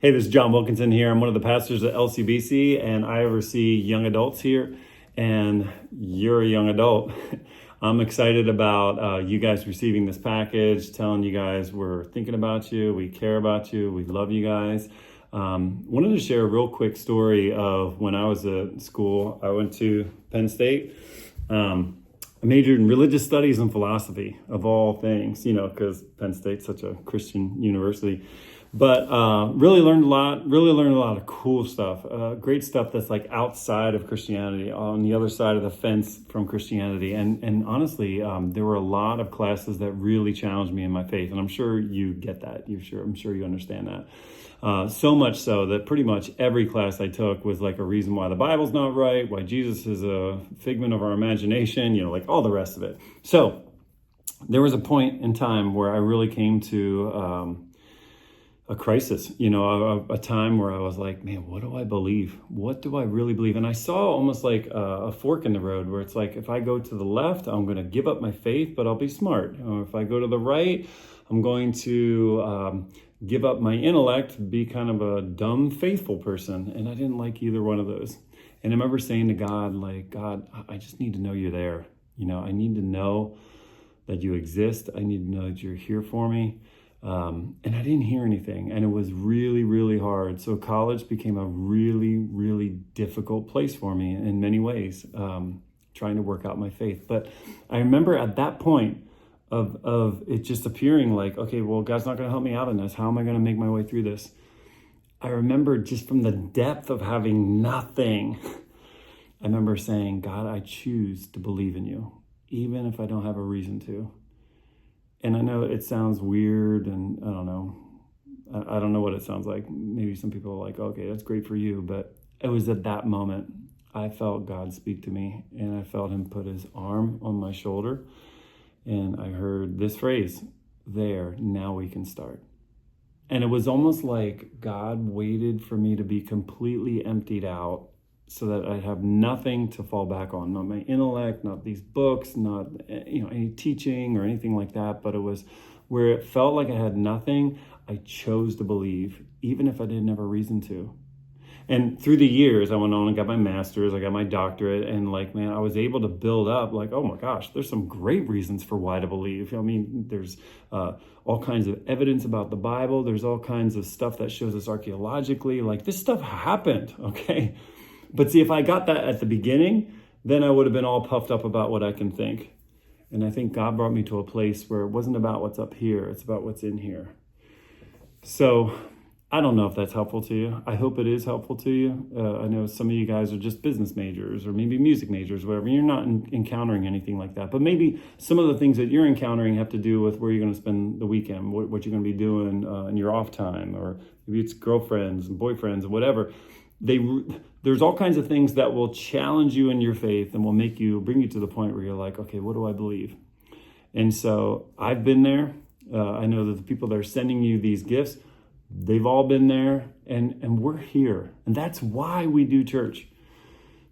Hey, this is John Wilkinson here. I'm one of the pastors at LCBC, and I oversee young adults here. And you're a young adult. I'm excited about you guys receiving this package, telling you guys we're thinking about you, we care about you, we love you guys. Wanted to share a real quick story of when I was at school. I went to Penn State. I majored in religious studies and philosophy, of all things, because Penn State's such a Christian university. But really learned a lot of cool stuff, great stuff that's like outside of Christianity, on the other side of the fence from Christianity. And honestly, there were a lot of classes that really challenged me in my faith. And I'm sure you get that. I'm sure you understand that. So much so that pretty much every class I took was like a reason why the Bible's not right, why Jesus is a figment of our imagination, like all the rest of it. So there was a point in time where I really came to a crisis, a time where I was like, man, what do I believe? What do I really believe? And I saw almost like a fork in the road where it's like, if I go to the left, I'm going to give up my faith, but I'll be smart. Or if I go to the right, I'm going to give up my intellect, be kind of a dumb, faithful person. And I didn't like either one of those. And I remember saying to God, God, I just need to know you're there. I need to know that you exist. I need to know that you're here for me. And I didn't hear anything, and it was really, really hard. So college became a really, really difficult place for me in many ways, trying to work out my faith. But I remember at that point of it just appearing like, okay, well, God's not going to help me out in this. How am I going to make my way through this? I remember just from the depth of having nothing, I remember saying, God, I choose to believe in you, even if I don't have a reason to. And I know it sounds weird, and I don't know. I don't know what it sounds like. Maybe some people are like, okay, that's great for you. But it was at that moment I felt God speak to me, and I felt him put his arm on my shoulder. And I heard this phrase, there, now we can start. And it was almost like God waited for me to be completely emptied out so that I'd have nothing to fall back on, not my intellect, not these books, not any teaching or anything like that. But it was where it felt like I had nothing. I chose to believe, even if I didn't have a reason to. And through the years, I went on and got my master's, I got my doctorate, and I was able to build up oh my gosh, there's some great reasons for why to believe. I mean, there's all kinds of evidence about the Bible. There's all kinds of stuff that shows us archaeologically, this stuff happened, okay? But see, if I got that at the beginning, then I would have been all puffed up about what I can think. And I think God brought me to a place where it wasn't about what's up here, it's about what's in here. So I don't know if that's helpful to you. I hope it is helpful to you. I know some of you guys are just business majors or maybe music majors, whatever. You're not encountering anything like that. But maybe some of the things that you're encountering have to do with where you're going to spend the weekend, what you're going to be doing in your off time, or maybe it's girlfriends and boyfriends or whatever. There's all kinds of things that will challenge you in your faith and will bring you to the point where you're like, okay, what do I believe? And so I've been there. I know that the people that are sending you these gifts, they've all been there, and we're here. And that's why we do church.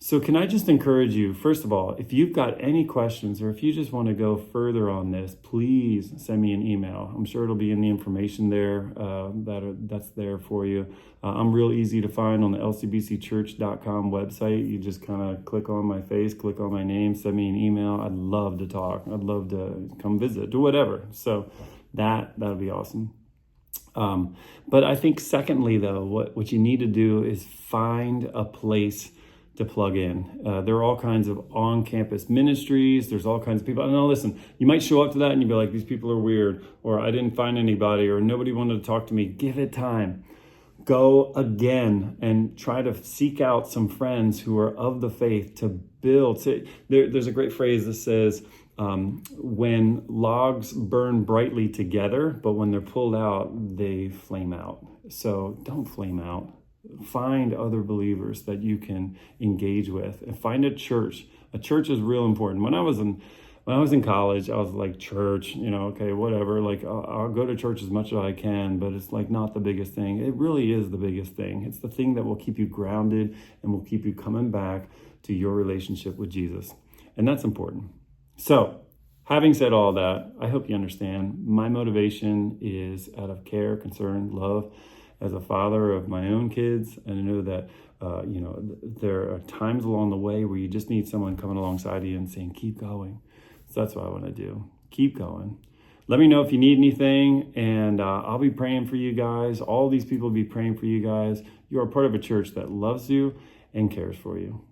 So can I just encourage you, first of all, if you've got any questions or if you just want to go further on this, please send me an email. I'm sure it'll be in the information there that's there for you. I'm real easy to find on the lcbcchurch.com website. You just kind of click on my face, click on my name, send me an email. I'd love to talk. I'd love to come visit, do whatever. So that'll be awesome. But I think secondly, though, what you need to do is find a place to plug in. There are all kinds of on-campus ministries. There's all kinds of people. Now, listen, you might show up to that and you'd be like, these people are weird, or I didn't find anybody, or nobody wanted to talk to me. Give it time. Go again and try to seek out some friends who are of the faith to build. There's a great phrase that says, when logs burn brightly together, but when they're pulled out, they flame out. So don't flame out. Find other believers that you can engage with, and find a church. A church is real important. When I was in college, I was like, church, okay, whatever. I'll go to church as much as I can, but it's not the biggest thing. It really is the biggest thing. It's the thing that will keep you grounded and will keep you coming back to your relationship with Jesus. And that's important. So, having said all that, I hope you understand my motivation is out of care, concern, love, as a father of my own kids, and I know that there are times along the way where you just need someone coming alongside you and saying, keep going. So that's what I want to do. Keep going. Let me know if you need anything, and I'll be praying for you guys. All these people will be praying for you guys. You are part of a church that loves you and cares for you.